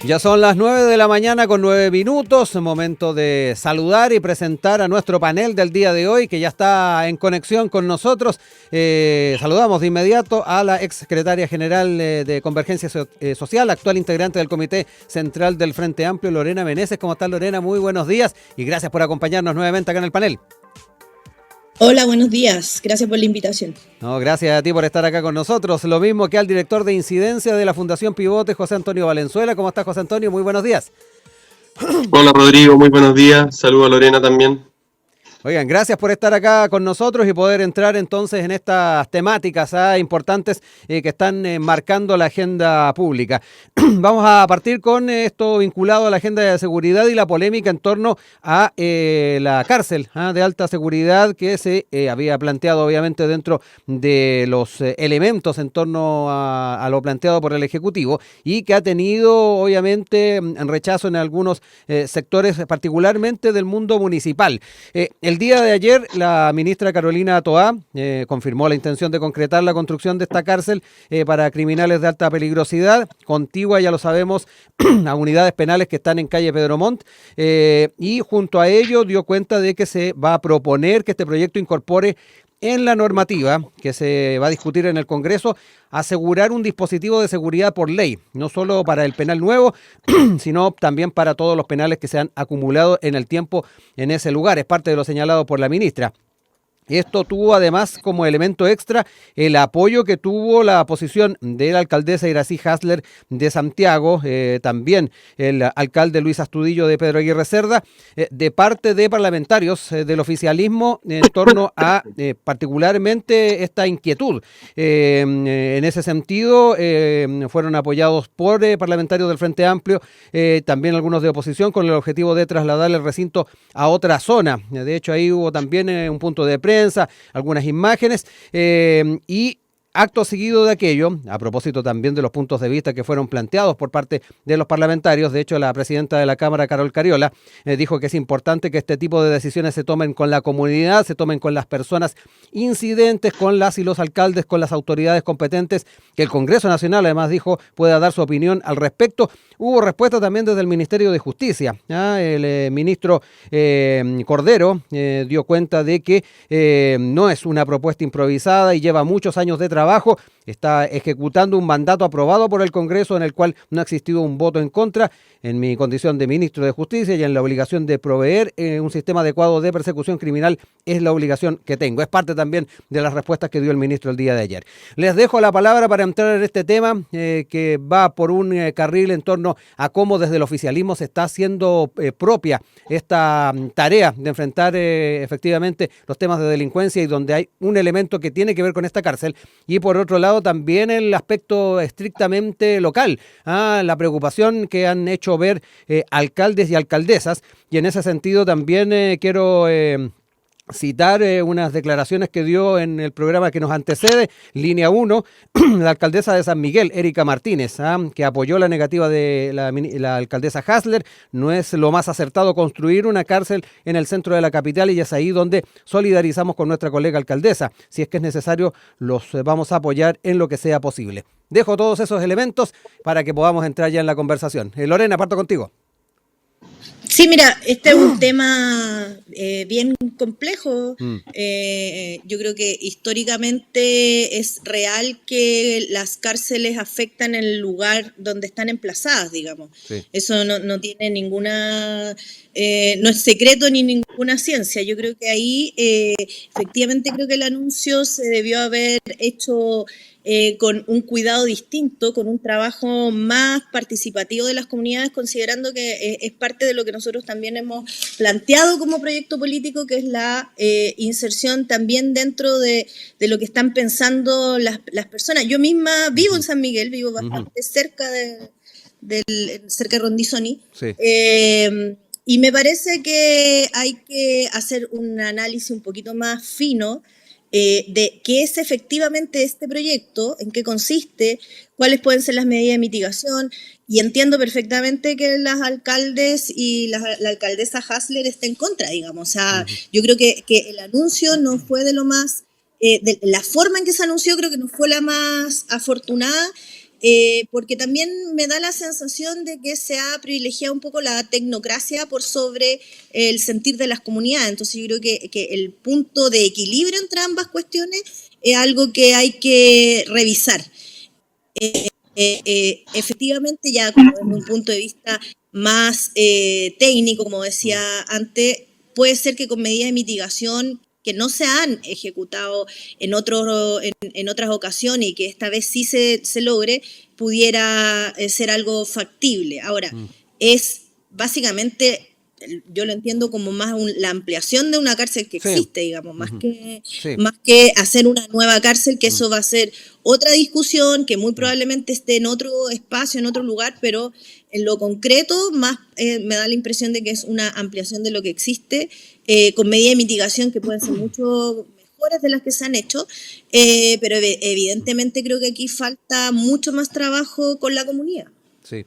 Ya son las 9 de la mañana con 9 minutos, momento de saludar y presentar a nuestro panel del día de hoy, que ya está en conexión con nosotros. Saludamos de inmediato a la ex secretaria general de Convergencia Social, actual integrante del Comité Central del Frente Amplio, Lorena Meneses. ¿Cómo estás, Lorena? Muy buenos días y gracias por acompañarnos nuevamente acá en el panel. Hola, buenos días. Gracias por la invitación. No, gracias a ti por estar acá con nosotros. Lo mismo que al director de incidencia de la Fundación Pivote, José Antonio Valenzuela. ¿Cómo estás, José Antonio? Muy buenos días. Hola Rodrigo, muy buenos días. Saludos a Lorena también. Oigan, gracias por estar acá con nosotros y poder entrar entonces en estas temáticas importantes que están marcando la agenda pública. Vamos a partir con esto vinculado a la agenda de seguridad y la polémica en torno a la cárcel de alta seguridad que se había planteado obviamente dentro de los elementos en torno a lo planteado por el Ejecutivo y que ha tenido obviamente rechazo en algunos sectores, particularmente del mundo municipal. El día de ayer, la ministra Carolina Toá confirmó la intención de concretar la construcción de esta cárcel para criminales de alta peligrosidad, contigua, ya lo sabemos, a unidades penales que están en calle Pedro Montt, y junto a ello dio cuenta de que se va a proponer que este proyecto incorpore en la normativa que se va a discutir en el Congreso, asegurar un dispositivo de seguridad por ley, no solo para el penal nuevo, sino también para todos los penales que se han acumulado en el tiempo en ese lugar. Es parte de lo señalado por la ministra. Esto tuvo además como elemento extra el apoyo que tuvo la posición de la alcaldesa Iracy Hasler de Santiago, también el alcalde Luis Astudillo de Pedro Aguirre Cerda, de parte de parlamentarios del oficialismo en torno a particularmente esta inquietud. En ese sentido, fueron apoyados por parlamentarios del Frente Amplio, también algunos de oposición, con el objetivo de trasladar el recinto a otra zona. De hecho, ahí hubo también un punto de prensa, algunas imágenes y acto seguido de aquello, a propósito también de los puntos de vista que fueron planteados por parte de los parlamentarios, de hecho la presidenta de la Cámara, Carol Cariola, dijo que es importante que este tipo de decisiones se tomen con la comunidad, se tomen con las personas incidentes, con las y los alcaldes, con las autoridades competentes, que el Congreso Nacional además dijo pueda dar su opinión al respecto. Hubo respuesta también desde el Ministerio de Justicia. El ministro Cordero dio cuenta de que no es una propuesta improvisada y lleva muchos años de trabajo, está ejecutando un mandato aprobado por el Congreso en el cual no ha existido un voto en contra. En mi condición de ministro de Justicia y en la obligación de proveer un sistema adecuado de persecución criminal es la obligación que tengo. Es parte también de las respuestas que dio el ministro el día de ayer. Les dejo la palabra para entrar en este tema que va por un carril en torno a cómo desde el oficialismo se está haciendo propia esta tarea de enfrentar efectivamente los temas de delincuencia y donde hay un elemento que tiene que ver con esta cárcel y por otro lado también el aspecto estrictamente local, la preocupación que han hecho ver alcaldes y alcaldesas y en ese sentido también quiero citar unas declaraciones que dio en el programa que nos antecede, Línea 1, la alcaldesa de San Miguel, Erika Martínez, que apoyó la negativa de la alcaldesa Hasler. No es lo más acertado construir una cárcel en el centro de la capital y es ahí donde solidarizamos con nuestra colega alcaldesa. Si es que es necesario, los vamos a apoyar en lo que sea posible. Dejo todos esos elementos para que podamos entrar ya en la conversación. Lorena, parto contigo. Sí, mira, este es un tema bien complejo. Yo creo que históricamente es real que las cárceles afectan el lugar donde están emplazadas, digamos. Sí. Eso no tiene ninguna, no es secreto ni ninguna ciencia. Yo creo que ahí, efectivamente, creo que el anuncio se debió haber hecho con un cuidado distinto, con un trabajo más participativo de las comunidades, considerando que es parte de lo que nosotros también hemos planteado como proyecto político, que es la inserción también dentro de lo que están pensando las personas. Yo misma vivo en San Miguel, vivo bastante cerca cerca de Rondizoni. Sí. Y me parece que hay que hacer un análisis un poquito más fino de qué es efectivamente este proyecto, en qué consiste, cuáles pueden ser las medidas de mitigación, y entiendo perfectamente que las alcaldes y la alcaldesa Hasler está en contra, digamos. O sea, yo creo que el anuncio no fue de lo más, de la forma en que se anunció creo que no fue la más afortunada, porque también me da la sensación de que se ha privilegiado un poco la tecnocracia por sobre el sentir de las comunidades. Entonces yo creo que el punto de equilibrio entre ambas cuestiones es algo que hay que revisar. Efectivamente, ya como desde un punto de vista más técnico, como decía antes, puede ser que con medidas de mitigación que no se han ejecutado en otras ocasiones y que esta vez sí se logre, pudiera ser algo factible. Ahora, es básicamente, yo lo entiendo como más la ampliación de una cárcel que existe, digamos, más que hacer una nueva cárcel, que eso va a ser otra discusión, que muy probablemente esté en otro espacio, en otro lugar, pero en lo concreto más me da la impresión de que es una ampliación de lo que existe, con medidas de mitigación que pueden ser mucho mejores de las que se han hecho, pero evidentemente creo que aquí falta mucho más trabajo con la comunidad. Sí.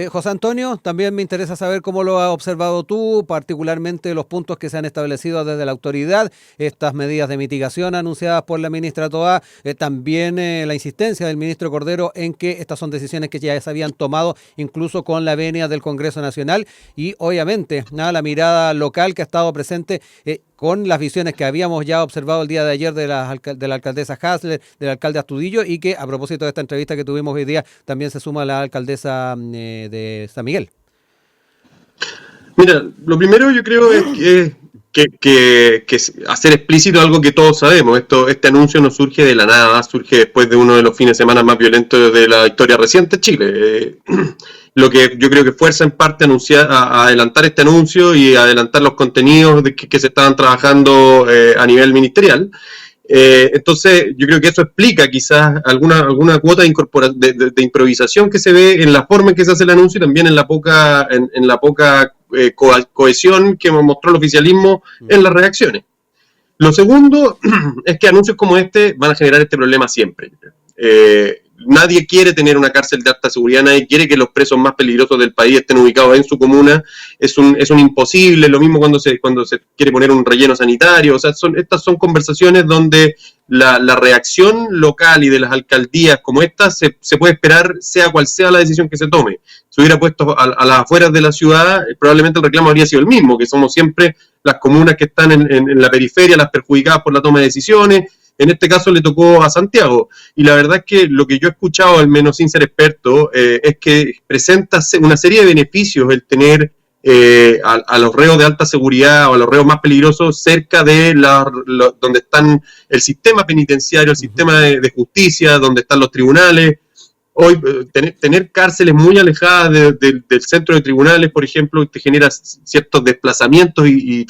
José Antonio, también me interesa saber cómo lo has observado tú, particularmente los puntos que se han establecido desde la autoridad, estas medidas de mitigación anunciadas por la ministra Toá, también la insistencia del ministro Cordero en que estas son decisiones que ya se habían tomado incluso con la venia del Congreso Nacional y obviamente la mirada local que ha estado presente con las visiones que habíamos ya observado el día de ayer de la alcaldesa Hasler, del alcalde Astudillo, y que a propósito de esta entrevista que tuvimos hoy día también se suma la alcaldesa de San Miguel. Mira, lo primero yo creo es que hacer explícito algo que todos sabemos. Este anuncio no surge de la nada, surge después de uno de los fines de semana más violentos de la historia reciente de Chile. Lo que yo creo que fuerza en parte a adelantar este anuncio y adelantar los contenidos que se estaban trabajando a nivel ministerial. Entonces yo creo que eso explica quizás alguna cuota de improvisación que se ve en la forma en que se hace el anuncio y también en la poca cohesión que mostró el oficialismo en las reacciones. Lo segundo es que anuncios como este van a generar este problema siempre. Nadie quiere tener una cárcel de alta seguridad, nadie quiere que los presos más peligrosos del país estén ubicados en su comuna, es un imposible, lo mismo cuando se quiere poner un relleno sanitario, o sea, estas son conversaciones donde la reacción local y de las alcaldías como esta se puede esperar sea cual sea la decisión que se tome. Si hubiera puesto a las afueras de la ciudad, probablemente el reclamo habría sido el mismo, que somos siempre las comunas que están en la periferia, las perjudicadas por la toma de decisiones. En este caso le tocó a Santiago, y la verdad es que lo que yo he escuchado, al menos sin ser experto, es que presenta una serie de beneficios el tener a los reos de alta seguridad o a los reos más peligrosos cerca de donde están el sistema penitenciario, el sistema de justicia, donde están los tribunales. Hoy tener cárceles muy alejadas del centro de tribunales, por ejemplo, te genera ciertos desplazamientos y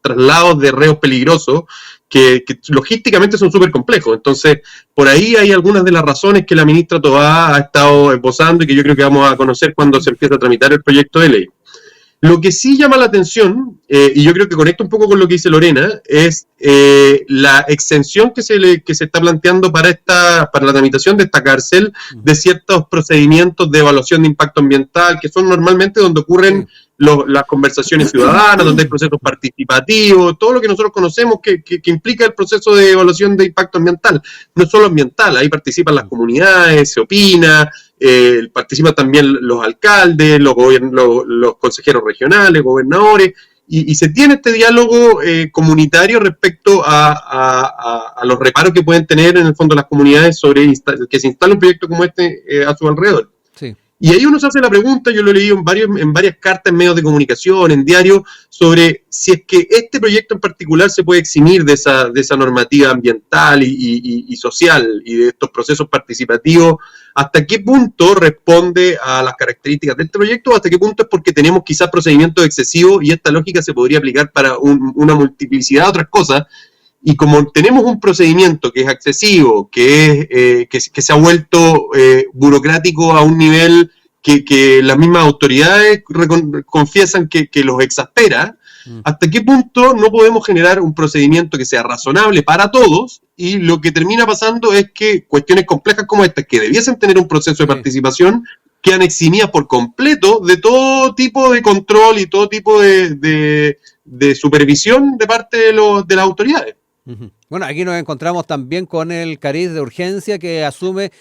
traslados de reos peligrosos que logísticamente son súper complejos. Entonces, por ahí hay algunas de las razones que la ministra Toá ha estado esbozando y que yo creo que vamos a conocer cuando se empiece a tramitar el proyecto de ley. Lo que sí llama la atención, y yo creo que conecta un poco con lo que dice Lorena, es la exención que se está planteando para la tramitación de esta cárcel de ciertos procedimientos de evaluación de impacto ambiental, que son normalmente donde ocurren las conversaciones ciudadanas, donde hay procesos participativos, todo lo que nosotros conocemos que implica el proceso de evaluación de impacto ambiental. No es solo ambiental, ahí participan las comunidades, se opina, participan también los alcaldes, los consejeros regionales, gobernadores, y se tiene este diálogo comunitario respecto a los reparos que pueden tener en el fondo las comunidades sobre que se instale un proyecto como este a su alrededor. Sí. Y ahí uno se hace la pregunta, yo lo he leído en varias cartas, en medios de comunicación, en diarios, sobre si es que este proyecto en particular se puede eximir de esa normativa ambiental y social y de estos procesos participativos. ¿Hasta qué punto responde a las características de este proyecto o hasta qué punto es porque tenemos quizás procedimientos excesivos y esta lógica se podría aplicar para una multiplicidad de otras cosas? Y como tenemos un procedimiento que es excesivo, que se ha vuelto burocrático a un nivel que las mismas autoridades confiesan que los exaspera, ¿hasta qué punto no podemos generar un procedimiento que sea razonable para todos? Y lo que termina pasando es que cuestiones complejas como estas, que debiesen tener un proceso de participación, quedan eximidas por completo de todo tipo de control y todo tipo de supervisión de parte de las autoridades. Bueno, aquí nos encontramos también con el cariz de urgencia que asume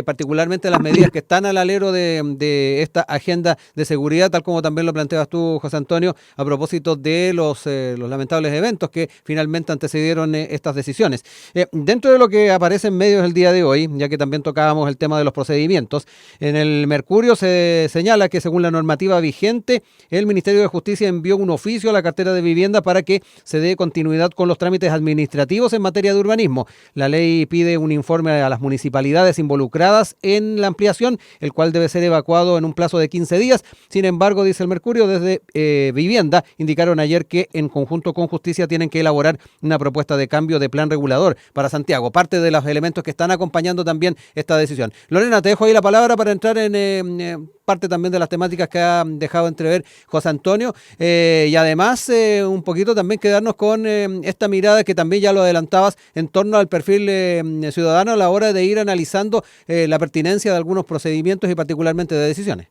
particularmente las medidas que están al alero de esta agenda de seguridad, tal como también lo planteabas tú, José Antonio, a propósito de los lamentables eventos que finalmente antecedieron estas decisiones. Dentro de lo que aparece en medios el día de hoy, ya que también tocábamos el tema de los procedimientos, en el Mercurio se señala que según la normativa vigente, el Ministerio de Justicia envió un oficio a la cartera de vivienda para que se dé continuidad con los trámites administrativos en materia de urbanismo. La ley pide un informe a las municipalidades involucradas en la ampliación, el cual debe ser evacuado en un plazo de 15 días. Sin embargo, dice el Mercurio, desde Vivienda indicaron ayer que en conjunto con Justicia tienen que elaborar una propuesta de cambio de plan regulador para Santiago, parte de los elementos que están acompañando también esta decisión. Lorena, te dejo ahí la palabra para entrar en parte también de las temáticas que ha dejado entrever José Antonio, y además un poquito también quedarnos con esta mirada que también ya lo adelantabas en torno al perfil ciudadano a la hora de ir analizando la pertinencia de algunos procedimientos y particularmente de decisiones.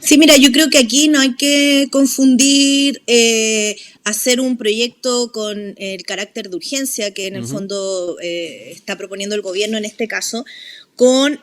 Sí, mira, yo creo que aquí no hay que confundir hacer un proyecto con el carácter de urgencia que en el fondo está proponiendo el gobierno en este caso, con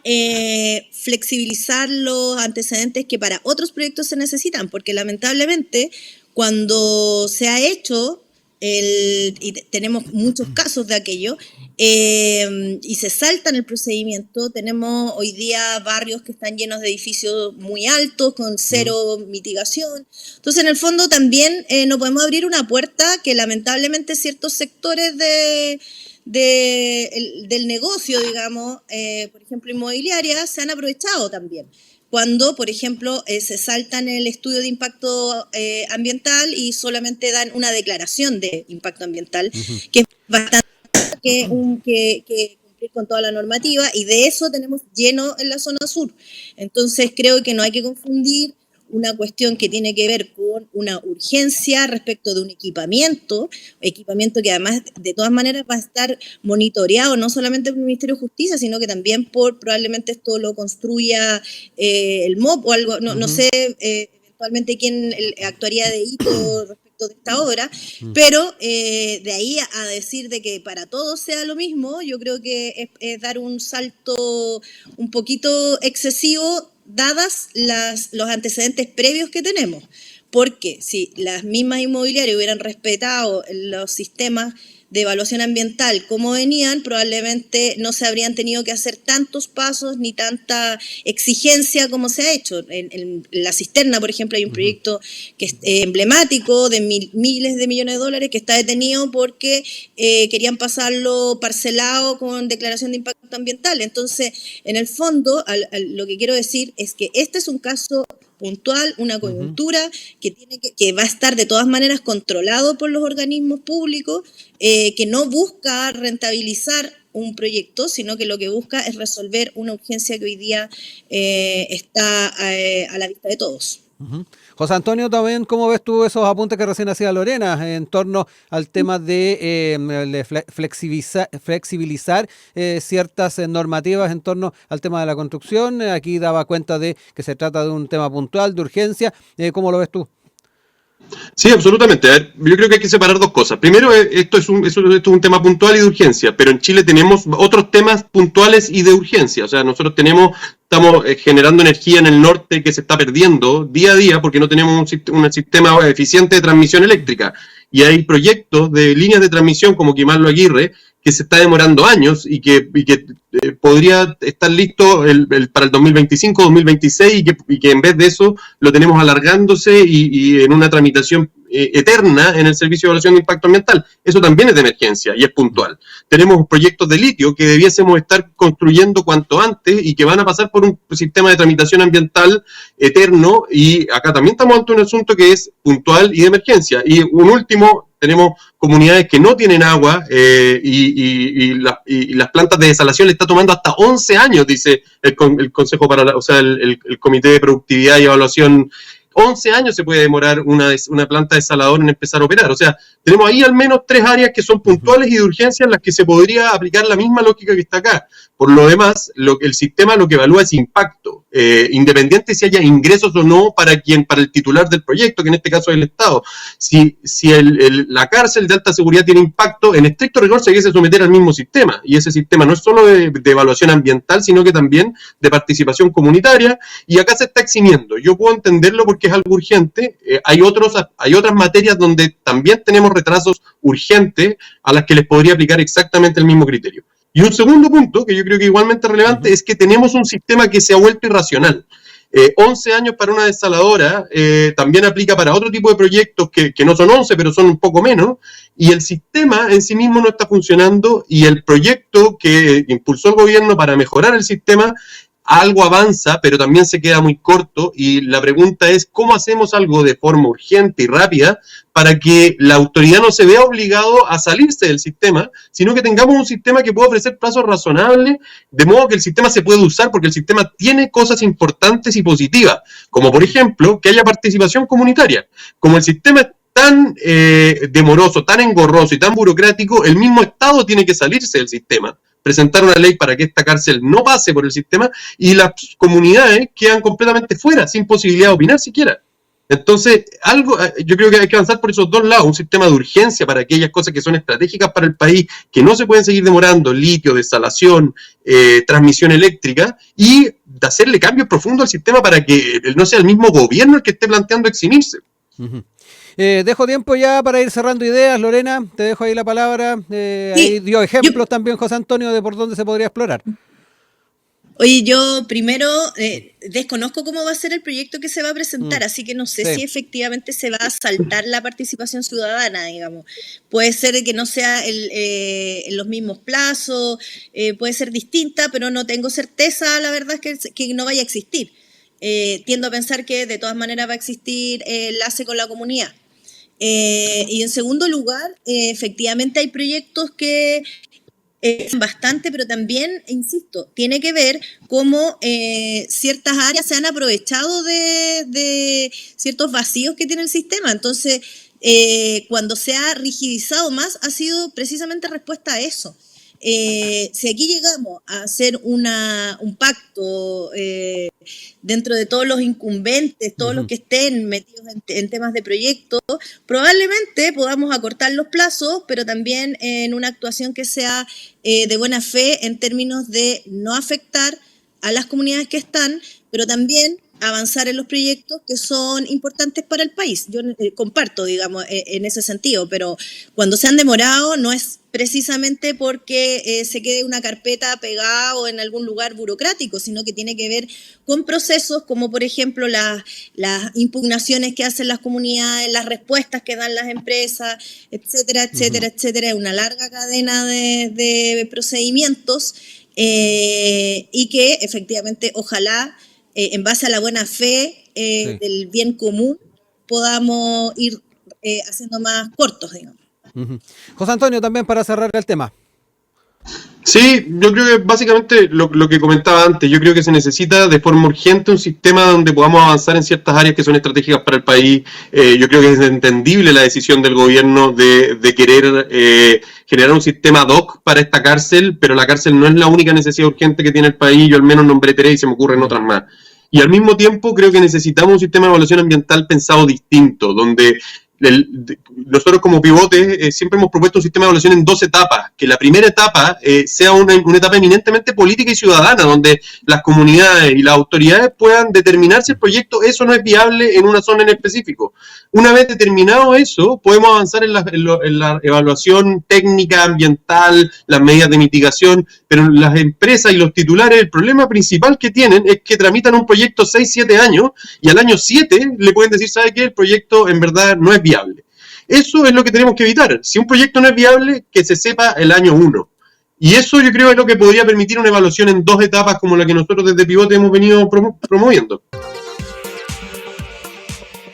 flexibilizar los antecedentes que para otros proyectos se necesitan, porque lamentablemente cuando se ha hecho, y tenemos muchos casos de aquello, y se salta en el procedimiento, tenemos hoy día barrios que están llenos de edificios muy altos, con cero mitigación. Entonces, en el fondo también no podemos abrir una puerta que lamentablemente ciertos sectores del negocio, digamos, por ejemplo, inmobiliaria, se han aprovechado también. Cuando, por ejemplo, se saltan el estudio de impacto ambiental y solamente dan una declaración de impacto ambiental, que es bastante que cumplir con toda la normativa, y de eso tenemos lleno en la zona sur. Entonces, creo que no hay que confundir una cuestión que tiene que ver con una urgencia respecto de un equipamiento que además de todas maneras va a estar monitoreado no solamente por el Ministerio de Justicia, sino que también probablemente esto lo construya el MOP o algo, no sé eventualmente quién actuaría de hito respecto de esta obra, pero de ahí a decir de que para todos sea lo mismo, yo creo que es dar un salto un poquito excesivo, dadas los antecedentes previos que tenemos, porque si las mismas inmobiliarias hubieran respetado los sistemas de evaluación ambiental como venían, probablemente no se habrían tenido que hacer tantos pasos ni tanta exigencia como se ha hecho. En La Cisterna, por ejemplo, hay un proyecto que es emblemático de miles de millones de dólares que está detenido porque querían pasarlo parcelado con declaración de impacto ambiental. Entonces, en el fondo, lo que quiero decir es que este es un caso puntual, una coyuntura que va a estar de todas maneras controlado por los organismos públicos, que no busca rentabilizar un proyecto, sino que lo que busca es resolver una urgencia que hoy día está a la vista de todos. José Antonio, también, ¿cómo ves tú esos apuntes que recién hacía Lorena en torno al tema de flexibilizar ciertas normativas en torno al tema de la construcción? Aquí daba cuenta de que se trata de un tema puntual, de urgencia. ¿Cómo lo ves tú? Sí, absolutamente. A ver, yo creo que hay que separar dos cosas. Primero, esto es un tema puntual y de urgencia, pero en Chile tenemos otros temas puntuales y de urgencia. O sea, nosotros estamos generando energía en el norte que se está perdiendo día a día porque no tenemos un sistema eficiente de transmisión eléctrica. Y hay proyectos de líneas de transmisión como Quimarlo Aguirre que se está demorando años y que podría estar listo para el 2025, 2026 y que en vez de eso lo tenemos alargándose y en una tramitación eterna en el Servicio de Evaluación de Impacto Ambiental. Eso también es de emergencia y es puntual. Tenemos proyectos de litio que debiésemos estar construyendo cuanto antes y que van a pasar por un sistema de tramitación ambiental eterno, y acá también estamos ante un asunto que es puntual y de emergencia. Y un último, tenemos comunidades que no tienen agua y las plantas de desalación le está tomando hasta 11 años, dice el Consejo el Comité de Productividad y Evaluación. 11 años se puede demorar una planta desaladora en empezar a operar. O sea, tenemos ahí al menos 3 áreas que son puntuales y de urgencia en las que se podría aplicar la misma lógica que está acá. Por lo demás, el sistema lo que evalúa es impacto. independiente si haya ingresos o no para el titular del proyecto, que en este caso es el Estado. Si la cárcel de alta seguridad tiene impacto, en estricto rigor se debe someter al mismo sistema, y ese sistema no es solo de evaluación ambiental, sino que también de participación comunitaria, y acá se está eximiendo. Yo puedo entenderlo porque es algo urgente. Hay otras materias donde también tenemos retrasos urgentes a las que les podría aplicar exactamente el mismo criterio. Y un segundo punto, que yo creo que igualmente relevante, es que tenemos un sistema que se ha vuelto irracional. 11 años para una desaladora también aplica para otro tipo de proyectos que no son 11, pero son un poco menos, y el sistema en sí mismo no está funcionando, y el proyecto que impulsó el gobierno para mejorar el sistema algo avanza, pero también se queda muy corto, y la pregunta es cómo hacemos algo de forma urgente y rápida para que la autoridad no se vea obligado a salirse del sistema, sino que tengamos un sistema que pueda ofrecer plazos razonables, de modo que el sistema se pueda usar, porque el sistema tiene cosas importantes y positivas, como por ejemplo que haya participación comunitaria. Como el sistema es tan demoroso, tan engorroso y tan burocrático, el mismo Estado tiene que salirse del sistema, presentar una ley para que esta cárcel no pase por el sistema, y las comunidades quedan completamente fuera, sin posibilidad de opinar siquiera. Entonces, yo creo que hay que avanzar por esos dos lados: un sistema de urgencia para aquellas cosas que son estratégicas para el país, que no se pueden seguir demorando, litio, desalación, transmisión eléctrica, y de hacerle cambios profundos al sistema para que no sea el mismo gobierno el que esté planteando eximirse. Uh-huh. Dejo tiempo ya para ir cerrando ideas. Lorena, te dejo ahí la palabra. Ahí dio ejemplos también José Antonio de por dónde se podría explorar. Oye, yo primero desconozco cómo va a ser el proyecto que se va a presentar, así que no sé si efectivamente se va a saltar la participación ciudadana, digamos. Puede ser que no sea en los mismos plazos, puede ser distinta, pero no tengo certeza, la verdad es que no vaya a existir. Tiendo a pensar que de todas maneras va a existir enlace con la comunidad. Y en segundo lugar, efectivamente hay proyectos que bastante, pero también, insisto, tiene que ver cómo ciertas áreas se han aprovechado de ciertos vacíos que tiene el sistema. Entonces, cuando se ha rigidizado más, ha sido precisamente respuesta a eso. Si aquí llegamos a hacer un pacto dentro de todos los incumbentes, todos los que estén metidos en temas de proyectos, probablemente podamos acortar los plazos, pero también en una actuación que sea de buena fe en términos de no afectar a las comunidades que están, pero también avanzar en los proyectos que son importantes para el país. Yo comparto, digamos, en ese sentido, pero cuando se han demorado no es precisamente porque se quede una carpeta pegada o en algún lugar burocrático, sino que tiene que ver con procesos como, por ejemplo, las impugnaciones que hacen las comunidades, las respuestas que dan las empresas, etcétera, etcétera, etcétera. Una larga cadena de procedimientos y que efectivamente, ojalá, en base a la buena fe del bien común, podamos ir haciendo más cortos, digamos. Uh-huh. José Antonio, también para cerrar el tema. Sí, yo creo que básicamente lo que comentaba antes, yo creo que se necesita de forma urgente un sistema donde podamos avanzar en ciertas áreas que son estratégicas para el país. Yo creo que es entendible la decisión del gobierno de querer generar un sistema ad hoc para esta cárcel, pero la cárcel no es la única necesidad urgente que tiene el país. Yo al menos nombré 3 y se me ocurren otras más. Y al mismo tiempo creo que necesitamos un sistema de evaluación ambiental pensado distinto, donde nosotros como Pivote siempre hemos propuesto un sistema de evaluación en 2 etapas, que la primera etapa sea una etapa eminentemente política y ciudadana, donde las comunidades y las autoridades puedan determinar si el proyecto eso no es viable en una zona en específico. Una vez determinado eso, podemos avanzar en la evaluación técnica, ambiental, las medidas de mitigación, pero las empresas y los titulares, el problema principal que tienen es que tramitan un proyecto 6-7 años y al año 7 le pueden decir, ¿sabe qué? El proyecto en verdad no es viable. Eso es lo que tenemos que evitar. Si un proyecto no es viable, que se sepa el año 1. Y eso yo creo es lo que podría permitir una evaluación en 2 etapas como la que nosotros desde Pivote hemos venido promoviendo.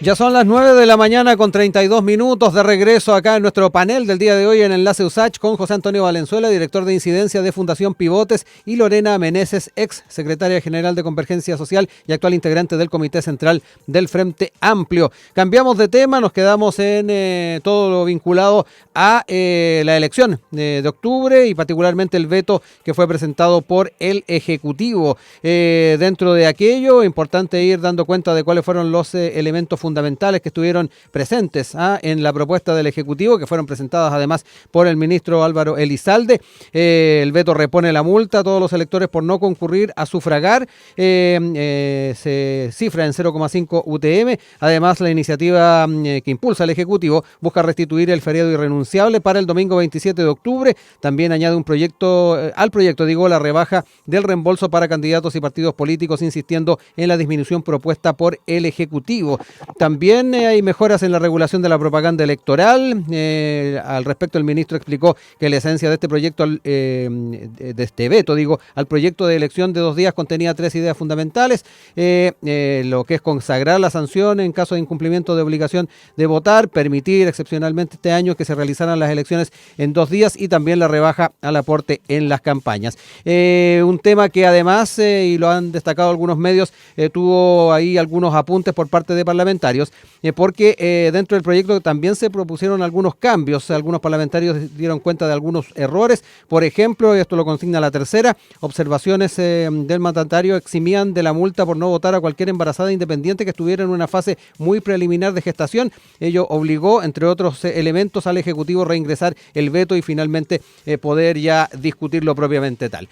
Ya son las 9 de la mañana con 32 minutos de regreso acá en nuestro panel del día de hoy en Enlace USACH con José Antonio Valenzuela, director de incidencia de Fundación Pivotes, y Lorena Meneses, ex secretaria general de Convergencia Social y actual integrante del Comité Central del Frente Amplio. Cambiamos de tema, nos quedamos en todo lo vinculado a la elección de octubre y particularmente el veto que fue presentado por el Ejecutivo. Dentro de aquello, importante ir dando cuenta de cuáles fueron los elementos fundamentales que estuvieron presentes en la propuesta del Ejecutivo, que fueron presentadas además por el ministro Álvaro Elizalde. El veto repone la multa a todos los electores por no concurrir a sufragar, se cifra en 0,5 UTM. Además, la iniciativa que impulsa el Ejecutivo busca restituir el feriado irrenunciable para el domingo 27 de octubre. También añade un proyecto, la rebaja del reembolso para candidatos y partidos políticos, insistiendo en la disminución propuesta por el Ejecutivo. También hay mejoras en la regulación de la propaganda electoral. Al respecto, el ministro explicó que la esencia de este proyecto, de este veto, al proyecto de elección de 2 días contenía 3 ideas fundamentales. Lo que es consagrar la sanción en caso de incumplimiento de obligación de votar, permitir excepcionalmente este año que se realizaran las elecciones en 2 días y también la rebaja al aporte en las campañas. Un tema que además, y lo han destacado algunos medios, tuvo ahí algunos apuntes por parte de parlamentarios, porque dentro del proyecto también se propusieron algunos cambios. Algunos parlamentarios dieron cuenta de algunos errores. Por ejemplo, esto lo consigna la tercera, observaciones del mandatario eximían de la multa por no votar a cualquier embarazada independiente que estuviera en una fase muy preliminar de gestación. Ello obligó, entre otros elementos, al Ejecutivo reingresar el veto y finalmente poder ya discutirlo propiamente tal.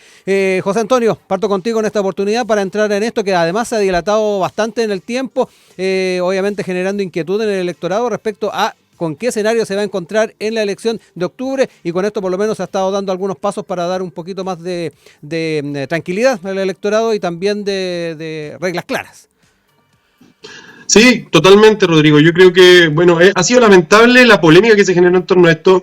José Antonio, parto contigo en esta oportunidad para entrar en esto que además se ha dilatado bastante en el tiempo, obviamente generando inquietud en el electorado respecto a con qué escenario se va a encontrar en la elección de octubre, y con esto por lo menos se ha estado dando algunos pasos para dar un poquito más de tranquilidad al electorado y también de reglas claras. Sí, totalmente, Rodrigo. Yo creo que, ha sido lamentable la polémica que se generó en torno a esto.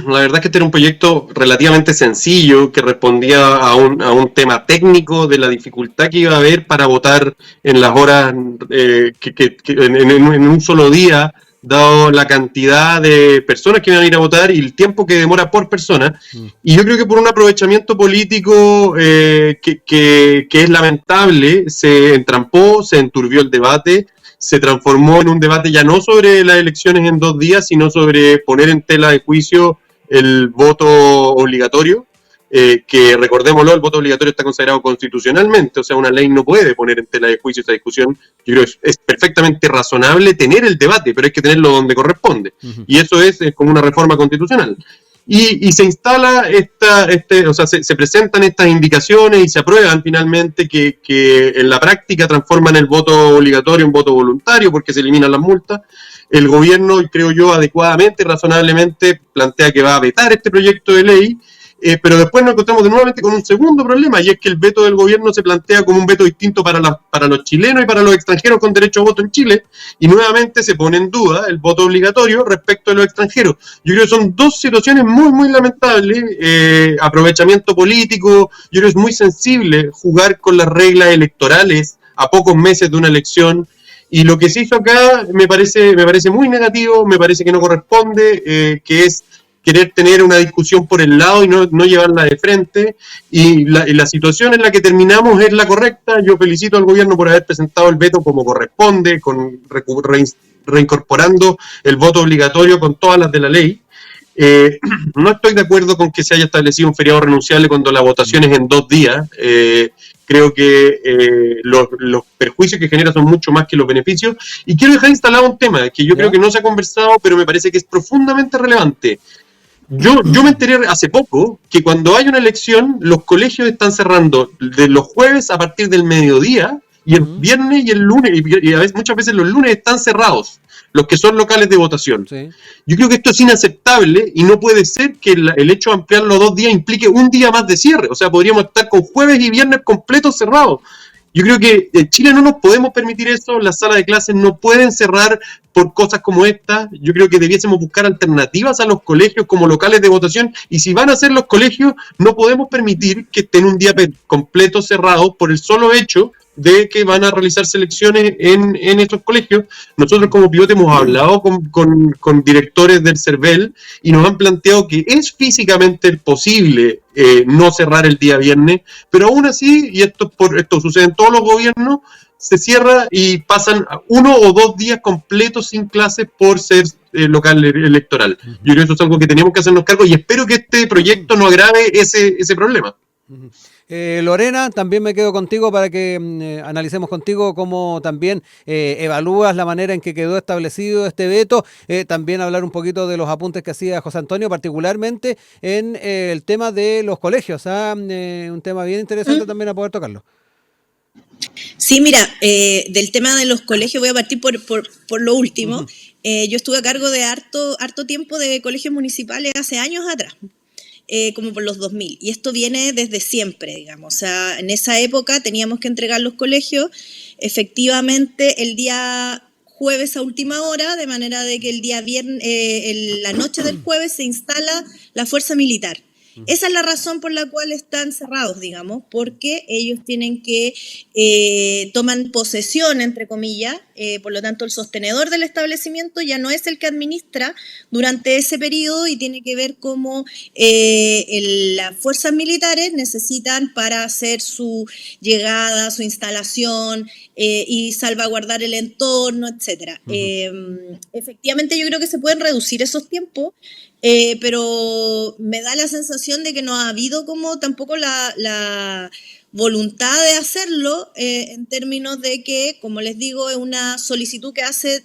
La verdad es que este era un proyecto relativamente sencillo que respondía a un tema técnico de la dificultad que iba a haber para votar en las horas en un solo día, dado la cantidad de personas que iban a ir a votar y el tiempo que demora por persona. Y yo creo que por un aprovechamiento político que es lamentable, se entrampó, se enturbió el debate, se transformó en un debate ya no sobre las elecciones en 2 días, sino sobre poner en tela de juicio el voto obligatorio, que recordémoslo, el voto obligatorio está consagrado constitucionalmente, o sea, una ley no puede poner en tela de juicio esa discusión. Yo creo que es perfectamente razonable tener el debate, pero hay que tenerlo donde corresponde, y eso es como una reforma constitucional. Y se instala se presentan estas indicaciones y se aprueban finalmente que en la práctica transforman el voto obligatorio en voto voluntario porque se eliminan las multas. El gobierno, creo yo, adecuadamente, razonablemente, plantea que va a vetar este proyecto de ley. Pero después nos encontramos nuevamente con un segundo problema, y es que el veto del gobierno se plantea como un veto distinto para los chilenos y para los extranjeros con derecho a voto en Chile, y nuevamente se pone en duda el voto obligatorio respecto de los extranjeros. Yo creo que son 2 situaciones muy, muy lamentables. Aprovechamiento político. Yo creo que es muy sensible jugar con las reglas electorales a pocos meses de una elección. Y lo que se hizo acá me parece muy negativo, me parece que no corresponde, que es querer tener una discusión por el lado y no llevarla de frente, y la situación en la que terminamos es la correcta. Yo felicito al gobierno por haber presentado el veto como corresponde, con reincorporando el voto obligatorio con todas las de la ley. No estoy de acuerdo con que se haya establecido un feriado renunciable cuando la votación es en 2 días. Creo que los perjuicios que genera son mucho más que los beneficios. Y quiero dejar instalado un tema que yo creo que no se ha conversado, pero me parece que es profundamente relevante. Yo me enteré hace poco que cuando hay una elección, los colegios están cerrando de los jueves a partir del mediodía, y el viernes y el lunes, y muchas veces los lunes están cerrados, los que son locales de votación. Sí. Yo creo que esto es inaceptable, y no puede ser que el hecho de ampliar los 2 días implique un día más de cierre. O sea, podríamos estar con jueves y viernes completos cerrados. Yo creo que en Chile no nos podemos permitir eso. Las salas de clases no pueden cerrar por cosas como esta. Yo creo que debiésemos buscar alternativas a los colegios como locales de votación, y si van a ser los colegios, no podemos permitir que estén un día completo cerrado por el solo hecho de que van a realizar selecciones en estos colegios. Nosotros como Pivote hemos hablado con directores del CERVEL y nos han planteado que es físicamente posible no cerrar el día viernes, pero aún así, y esto sucede en todos los gobiernos, se cierra y pasan 1 o 2 días completos sin clases por ser local electoral. Yo creo que eso es algo que tenemos que hacernos cargo y espero que este proyecto no agrave ese problema. Lorena, también me quedo contigo para que analicemos contigo cómo también evalúas la manera en que quedó establecido este veto. También hablar un poquito de los apuntes que hacía José Antonio, particularmente en el tema de los colegios. Un tema bien interesante también a poder tocarlo. Sí, mira, del tema de los colegios voy a partir por lo último. Yo estuve a cargo de harto tiempo de colegios municipales hace años atrás. Como por los 2000, y esto viene desde siempre, digamos. O sea, en esa época teníamos que entregar los colegios efectivamente el día jueves a última hora, de manera de que el día viernes, la noche del jueves se instala la fuerza militar. Esa es la razón por la cual están cerrados, digamos, porque ellos tienen que toman posesión, entre comillas, por lo tanto el sostenedor del establecimiento ya no es el que administra durante ese periodo, y tiene que ver cómo las fuerzas militares necesitan para hacer su llegada, su instalación y salvaguardar el entorno, etcétera. Efectivamente yo creo que se pueden reducir esos tiempos, pero me da la sensación de que no ha habido como tampoco la voluntad de hacerlo, en términos de que, como les digo, es una solicitud que hace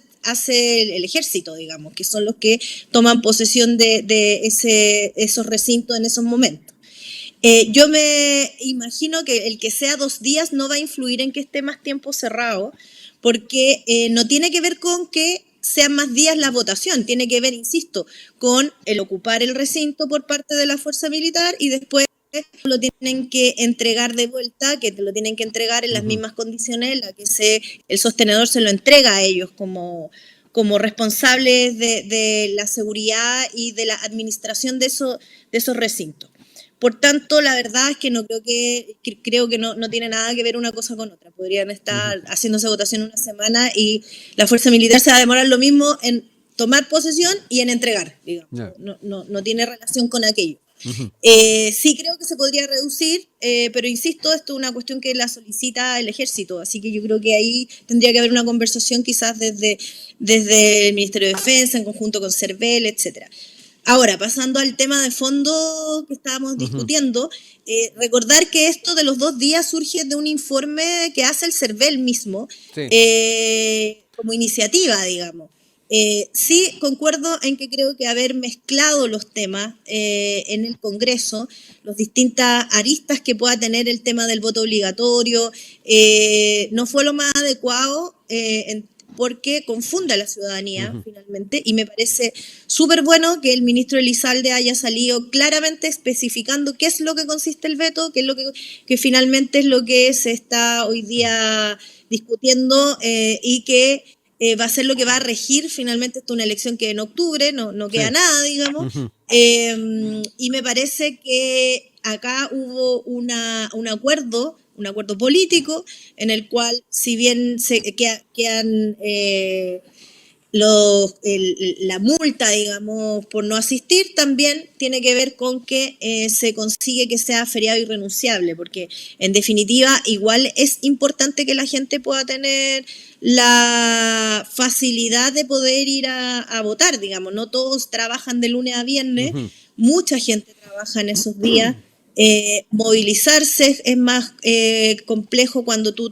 el ejército, digamos, que son los que toman posesión de esos recintos en esos momentos. Yo me imagino que el que sea 2 días no va a influir en que esté más tiempo cerrado, porque no tiene que ver con que sean más días la votación, tiene que ver, insisto, con el ocupar el recinto por parte de la fuerza militar, y después lo tienen que entregar de vuelta, que te lo tienen que entregar en las mismas condiciones en las que el sostenedor se lo entrega a ellos como responsables de la seguridad y de la administración de esos recintos. Por tanto, la verdad es que creo que no tiene nada que ver una cosa con otra. Podrían estar haciéndose votación una semana y la fuerza militar se va a demorar lo mismo en tomar posesión y en entregar, digamos. No tiene relación con aquello. Sí creo que se podría reducir, pero insisto, esto es una cuestión que la solicita el ejército, así que yo creo que ahí tendría que haber una conversación quizás desde el Ministerio de Defensa, en conjunto con CERVEL, etcétera. Ahora, pasando al tema de fondo que estábamos discutiendo, recordar que esto de los 2 días surge de un informe que hace el CERVEL mismo, como iniciativa, digamos. Sí, concuerdo en que creo que haber mezclado los temas en el Congreso, las distintas aristas que pueda tener el tema del voto obligatorio, no fue lo más adecuado, porque confunde a la ciudadanía finalmente, y me parece súper bueno que el ministro Elizalde haya salido claramente especificando qué es lo que consiste el veto, qué es lo que finalmente es lo que se está hoy día discutiendo, y que va a ser lo que va a regir finalmente. Esta es una elección que en octubre no queda nada, digamos, y me parece que acá hubo un acuerdo político en el cual, si bien quedan la multa, digamos, por no asistir, también tiene que ver con que se consigue que sea feriado irrenunciable, porque en definitiva igual es importante que la gente pueda tener la facilidad de poder ir a votar, digamos. No todos trabajan de lunes a viernes, mucha gente trabaja en esos días. Movilizarse es más complejo cuando tú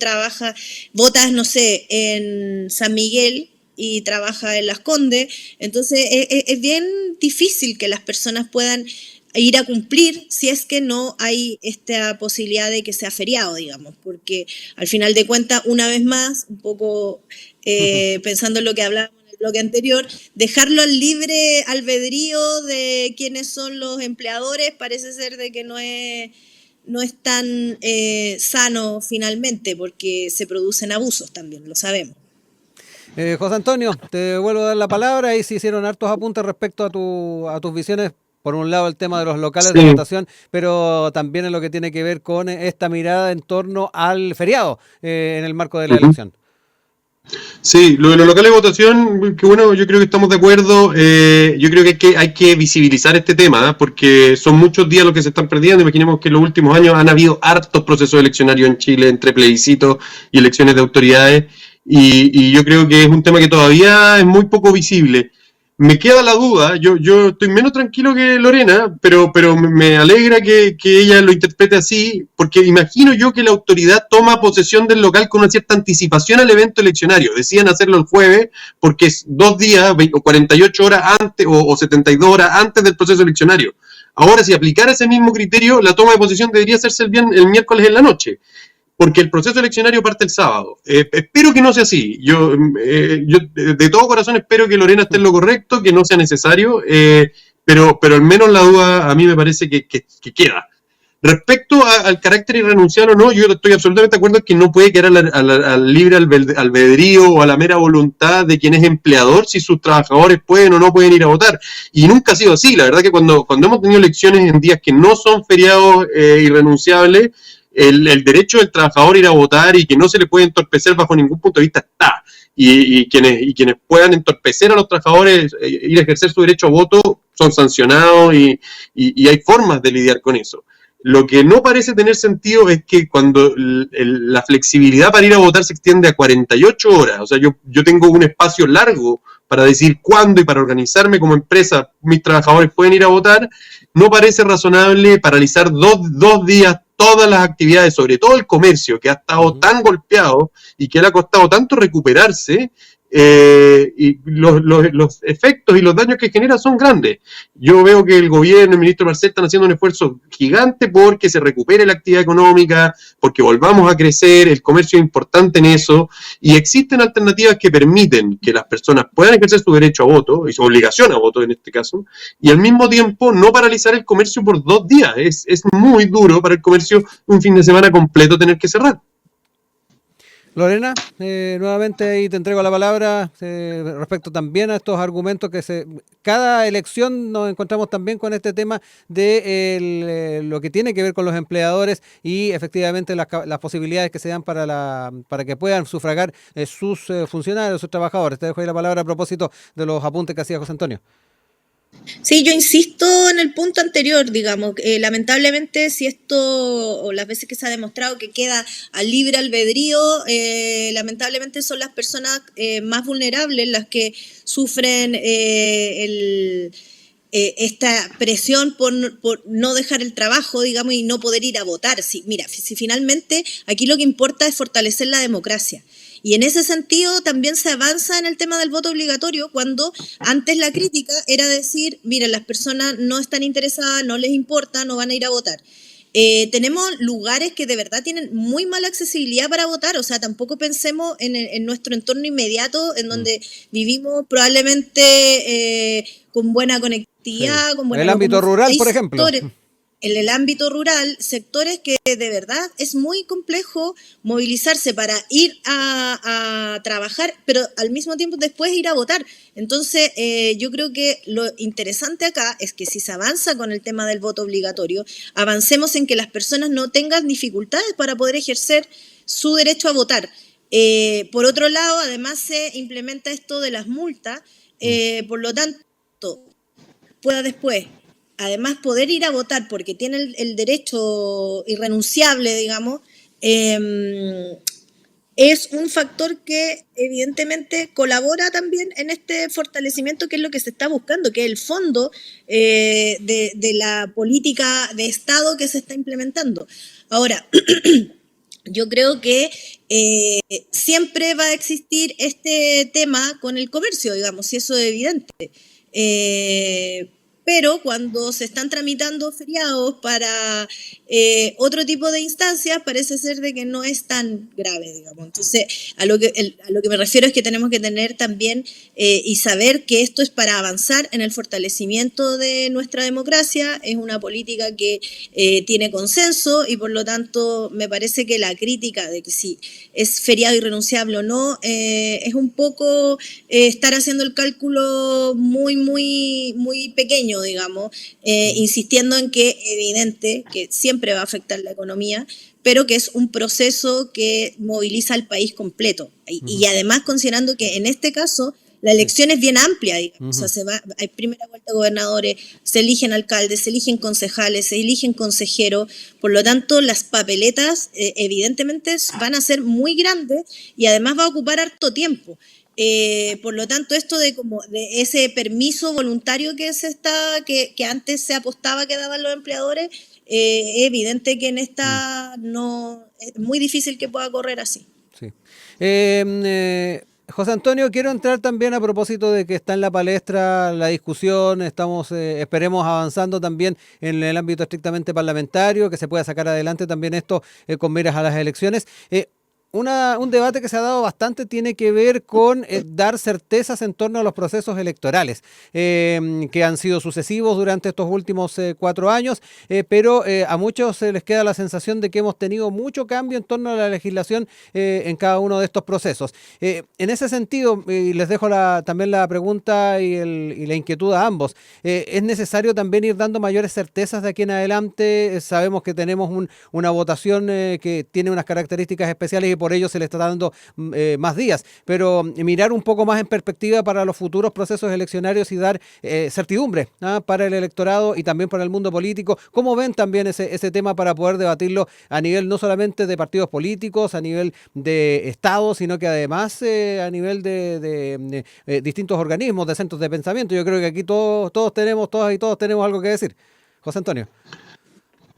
votas, no sé, en San Miguel y trabajas en Las Condes. Entonces es bien difícil que las personas puedan ir a cumplir si es que no hay esta posibilidad de que sea feriado, digamos, porque al final de cuentas, una vez más, un poco pensando en lo que hablábamos en el bloque anterior, dejarlo al libre albedrío de quiénes son los empleadores parece ser de que no es tan sano finalmente, porque se producen abusos también, lo sabemos. José Antonio, te vuelvo a dar la palabra y se hicieron hartos apuntes respecto a tus visiones. Por un lado el tema de los locales de votación, pero también en lo que tiene que ver con esta mirada en torno al feriado en el marco de la elección. Sí, lo de los locales de votación, que bueno, yo creo que estamos de acuerdo. Yo creo que hay que visibilizar este tema, porque son muchos días los que se están perdiendo. Imaginemos que en los últimos años han habido hartos procesos eleccionarios en Chile, entre plebiscitos y elecciones de autoridades, y yo creo que es un tema que todavía es muy poco visible. Me queda la duda, yo estoy menos tranquilo que Lorena, pero me alegra que ella lo interprete así, porque imagino yo que la autoridad toma posesión del local con una cierta anticipación al evento eleccionario. Decían hacerlo el jueves porque es 2 días o 48 horas antes o 72 horas antes del proceso eleccionario. Ahora, si aplicara ese mismo criterio, la toma de posesión debería hacerse el miércoles en la noche, porque el proceso eleccionario parte el sábado. Espero que no sea así. Yo de todo corazón espero que Lorena esté en lo correcto, que no sea necesario, pero al menos la duda a mí me parece que queda. Respecto al carácter irrenunciable o no, yo estoy absolutamente de acuerdo en que no puede quedar al libre albedrío o a la mera voluntad de quien es empleador si sus trabajadores pueden o no pueden ir a votar. Y nunca ha sido así. La verdad que cuando hemos tenido elecciones en días que no son feriados irrenunciables, el derecho del trabajador a ir a votar y que no se le puede entorpecer bajo ningún punto de vista está. Y quienes puedan entorpecer a los trabajadores ir a ejercer su derecho a voto son sancionados y hay formas de lidiar con eso. Lo que no parece tener sentido es que cuando la flexibilidad para ir a votar se extiende a 48 horas, o sea, yo tengo un espacio largo para decir cuándo y para organizarme como empresa, mis trabajadores pueden ir a votar, no parece razonable paralizar dos días todas las actividades, sobre todo el comercio, que ha estado tan golpeado y que le ha costado tanto recuperarse, y los efectos y los daños que genera son grandes. Yo veo que el gobierno, el ministro Marcel, están haciendo un esfuerzo gigante porque se recupere la actividad económica, porque volvamos a crecer, el comercio es importante en eso, y existen alternativas que permiten que las personas puedan ejercer su derecho a voto, y su obligación a voto en este caso, y al mismo tiempo no paralizar el comercio por 2 días. Es muy duro para el comercio un fin de semana completo tener que cerrar. Lorena, nuevamente ahí te entrego la palabra respecto también a estos argumentos cada elección nos encontramos también con este tema de lo que tiene que ver con los empleadores y efectivamente las posibilidades que se dan para que puedan sufragar sus funcionarios, sus trabajadores. Te dejo ahí la palabra a propósito de los apuntes que hacía José Antonio. Sí, yo insisto en el punto anterior, digamos, lamentablemente si esto, o las veces que se ha demostrado que queda al libre albedrío, lamentablemente son las personas más vulnerables las que sufren esta presión por no dejar el trabajo, digamos, y no poder ir a votar. Mira, si finalmente aquí lo que importa es fortalecer la democracia. Y en ese sentido también se avanza en el tema del voto obligatorio, cuando antes la crítica era decir, mira, las personas no están interesadas, no les importa, no van a ir a votar. Tenemos lugares que de verdad tienen muy mala accesibilidad para votar, o sea, tampoco pensemos en nuestro entorno inmediato, en donde vivimos probablemente con buena conectividad, sí, con buena... El ámbito rural, por ejemplo. En el ámbito rural, sectores que de verdad es muy complejo movilizarse para ir a trabajar, pero al mismo tiempo después ir a votar. Entonces, yo creo que lo interesante acá es que si se avanza con el tema del voto obligatorio, avancemos en que las personas no tengan dificultades para poder ejercer su derecho a votar. Por otro lado, además se implementa esto de las multas, por lo tanto, pueda después además poder ir a votar porque tiene el derecho irrenunciable, digamos, es un factor que evidentemente colabora también en este fortalecimiento que es lo que se está buscando, que es el fondo de la política de Estado que se está implementando. Ahora, yo creo que siempre va a existir este tema con el comercio, digamos, y eso es evidente. pero cuando se están tramitando feriados para otro tipo de instancias, parece ser de que no es tan grave, digamos. Entonces, a lo que me refiero es que tenemos que tener también y saber que esto es para avanzar en el fortalecimiento de nuestra democracia, es una política que tiene consenso y por lo tanto me parece que la crítica de que si es feriado irrenunciable o no, es un poco estar haciendo el cálculo muy pequeño, digamos, insistiendo en que evidente que siempre va a afectar la economía, pero que es un proceso que moviliza al país completo. Y además considerando que en este caso la elección es bien amplia, digamos. O sea, hay primera vuelta de gobernadores, se eligen alcaldes, se eligen concejales, se eligen consejeros, por lo tanto las papeletas evidentemente van a ser muy grandes y además va a ocupar harto tiempo. Por lo tanto, esto de ese permiso voluntario que antes se apostaba que daban los empleadores, es evidente que en esta no es muy difícil que pueda correr así. Sí. José Antonio, quiero entrar también a propósito de que está en la palestra la discusión, estamos, esperemos, avanzando también en el ámbito estrictamente parlamentario, que se pueda sacar adelante también esto con miras a las elecciones. Un debate que se ha dado bastante tiene que ver con dar certezas en torno a los procesos electorales, que han sido sucesivos durante estos últimos 4 años, pero a muchos les queda la sensación de que hemos tenido mucho cambio en torno a la legislación en cada uno de estos procesos. En ese sentido, y les dejo también la pregunta y la inquietud a ambos, ¿es necesario también ir dando mayores certezas de aquí en adelante? Sabemos que tenemos una votación que tiene unas características especiales y por ello se le está dando más días, pero mirar un poco más en perspectiva para los futuros procesos eleccionarios y dar certidumbre para el electorado y también para el mundo político. ¿Cómo ven también ese tema para poder debatirlo a nivel no solamente de partidos políticos, a nivel de Estado, sino que además a nivel de distintos organismos, de centros de pensamiento? Yo creo que aquí todas y todos tenemos algo que decir. José Antonio.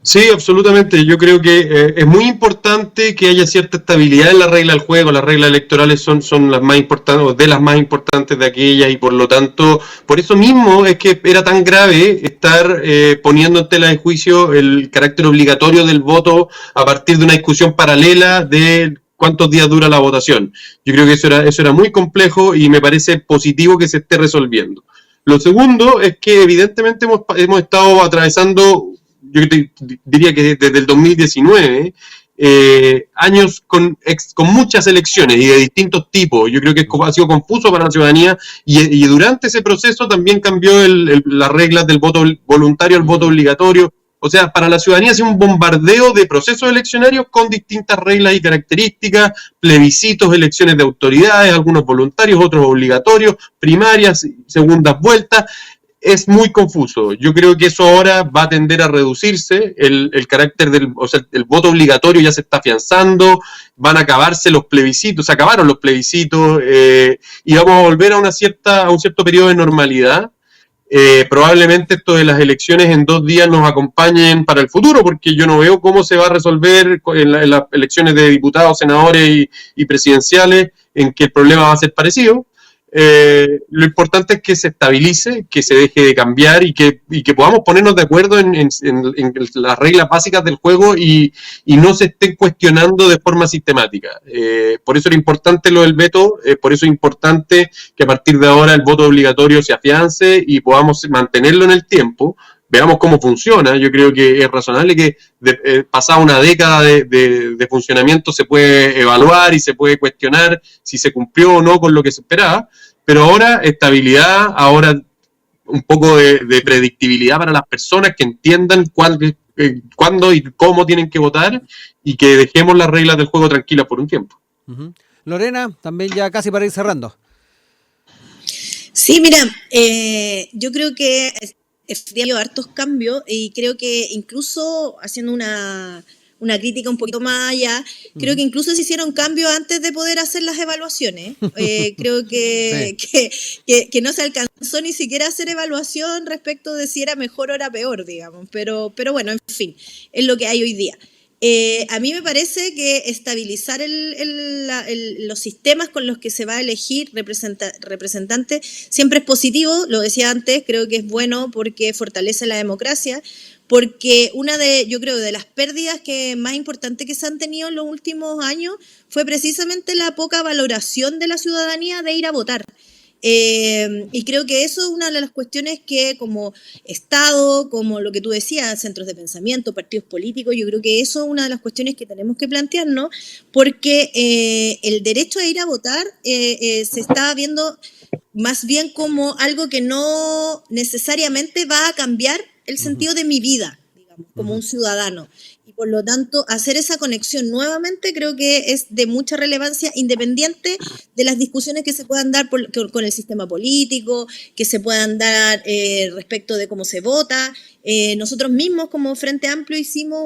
Sí, absolutamente. Yo creo que es muy importante que haya cierta estabilidad en la regla del juego. Las reglas electorales son las más importantes, o de las más importantes de aquellas, y por lo tanto, por eso mismo es que era tan grave estar poniendo en tela de juicio el carácter obligatorio del voto a partir de una discusión paralela de cuántos días dura la votación. Yo creo que eso era muy complejo y me parece positivo que se esté resolviendo. Lo segundo es que evidentemente hemos estado atravesando, yo diría que desde el 2019, años con muchas elecciones y de distintos tipos. Yo creo que ha sido confuso para la ciudadanía y durante ese proceso también cambió las reglas del voto voluntario al voto obligatorio. O sea, para la ciudadanía ha sido un bombardeo de procesos eleccionarios con distintas reglas y características, plebiscitos, elecciones de autoridades, algunos voluntarios, otros obligatorios, primarias, segundas vueltas. Es muy confuso. Yo creo que eso ahora va a tender a reducirse, el carácter el voto obligatorio ya se está afianzando, van a acabarse los plebiscitos, se acabaron los plebiscitos y vamos a volver a un cierto periodo de normalidad. Probablemente esto de las elecciones en 2 días nos acompañen para el futuro, porque yo no veo cómo se va a resolver en las elecciones de diputados, senadores y presidenciales, en que el problema va a ser parecido. Lo importante es que se estabilice, que se deje de cambiar y que podamos ponernos de acuerdo en las reglas básicas del juego y no se estén cuestionando de forma sistemática. Por eso era importante lo del veto, por eso es importante que a partir de ahora el voto obligatorio se afiance y podamos mantenerlo en el tiempo. Veamos cómo funciona. Yo creo que es razonable que pasada una década de funcionamiento se puede evaluar y se puede cuestionar si se cumplió o no con lo que se esperaba, pero ahora estabilidad, ahora un poco de predictibilidad para las personas que entiendan cuándo y cómo tienen que votar y que dejemos las reglas del juego tranquilas por un tiempo. Uh-huh. Lorena, también ya casi para ir cerrando. Sí, mira, yo creo que ha habido hartos cambios y creo que incluso haciendo una crítica un poquito más allá, creo que incluso se hicieron cambios antes de poder hacer las evaluaciones. Creo que no se alcanzó ni siquiera a hacer evaluación respecto de si era mejor o era peor, digamos. Pero bueno, en fin, es lo que hay hoy día. A mí me parece que estabilizar los sistemas con los que se va a elegir representante siempre es positivo, lo decía antes, creo que es bueno porque fortalece la democracia, porque yo creo, de las pérdidas más importantes que se han tenido en los últimos años fue precisamente la poca valoración de la ciudadanía de ir a votar. Y creo que eso es una de las cuestiones que como Estado, como lo que tú decías, centros de pensamiento, partidos políticos, yo creo que eso es una de las cuestiones que tenemos que plantearnos, porque el derecho a ir a votar se está viendo más bien como algo que no necesariamente va a cambiar el sentido de mi vida, digamos, como un ciudadano. Y por lo tanto, hacer esa conexión nuevamente creo que es de mucha relevancia, independiente de las discusiones que se puedan dar con el sistema político, que se puedan dar respecto de cómo se vota. Nosotros mismos como Frente Amplio hicimos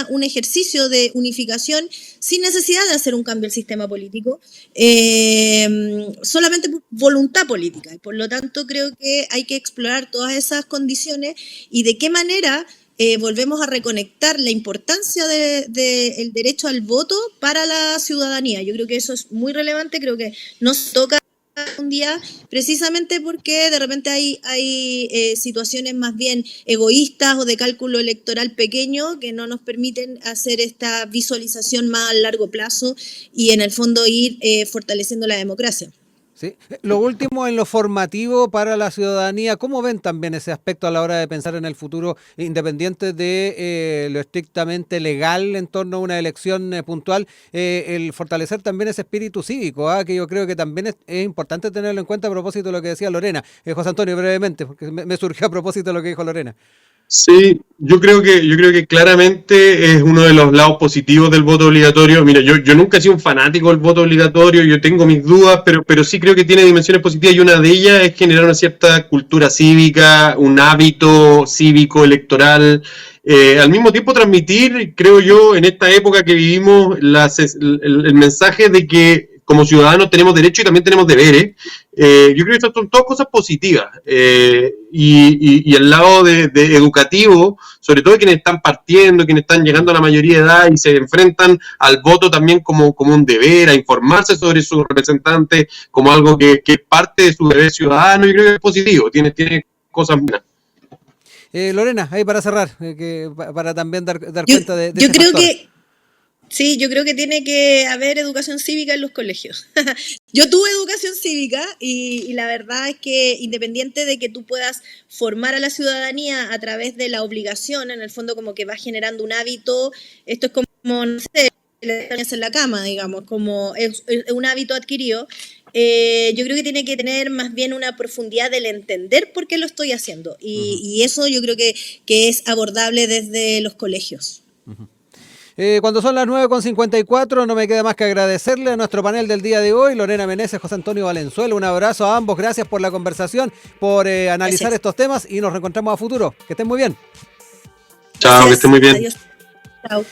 un ejercicio de unificación sin necesidad de hacer un cambio al sistema político, solamente por voluntad política. Y por lo tanto creo que hay que explorar todas esas condiciones y de qué manera volvemos a reconectar la importancia del derecho al voto para la ciudadanía. Yo creo que eso es muy relevante, creo que nos toca un día precisamente porque de repente hay situaciones más bien egoístas o de cálculo electoral pequeño que no nos permiten hacer esta visualización más a largo plazo y en el fondo ir fortaleciendo la democracia. Sí. Lo último en lo formativo para la ciudadanía, ¿cómo ven también ese aspecto a la hora de pensar en el futuro, independiente de lo estrictamente legal en torno a una elección puntual, el fortalecer también ese espíritu cívico, que yo creo que también es importante tenerlo en cuenta a propósito de lo que decía Lorena? José Antonio, brevemente, porque me surgió a propósito de lo que dijo Lorena. Sí, yo creo que claramente es uno de los lados positivos del voto obligatorio. Mira, yo nunca he sido un fanático del voto obligatorio, yo tengo mis dudas, pero sí creo que tiene dimensiones positivas y una de ellas es generar una cierta cultura cívica, un hábito cívico electoral. Al mismo tiempo transmitir, creo yo, en esta época que vivimos, el mensaje de que como ciudadanos tenemos derechos y también tenemos deberes. Yo creo que estas son todas cosas positivas. Y el lado de educativo, sobre todo de quienes están partiendo, quienes están llegando a la mayoría de edad y se enfrentan al voto también como un deber, a informarse sobre sus representantes, como algo que es parte de su deber ciudadano. Yo creo que es positivo, tiene cosas buenas. Lorena, ahí para cerrar, para también dar cuenta de yo creo factor. Sí, yo creo que tiene que haber educación cívica en los colegios. Yo tuve educación cívica y la verdad es que independiente de que tú puedas formar a la ciudadanía a través de la obligación, en el fondo como que va generando un hábito, esto es como, no sé, en la cama, digamos, como es un hábito adquirido. Yo creo que tiene que tener más bien una profundidad del entender por qué lo estoy haciendo y eso yo creo que es abordable desde los colegios. Cuando son las 9:54, no me queda más que agradecerle a nuestro panel del día de hoy, Lorena Meneses, José Antonio Valenzuela. Un abrazo a ambos, gracias por la conversación, por analizar estos temas y nos reencontramos a futuro. Que estén muy bien. Chao, que estén muy bien. Adiós. Chao.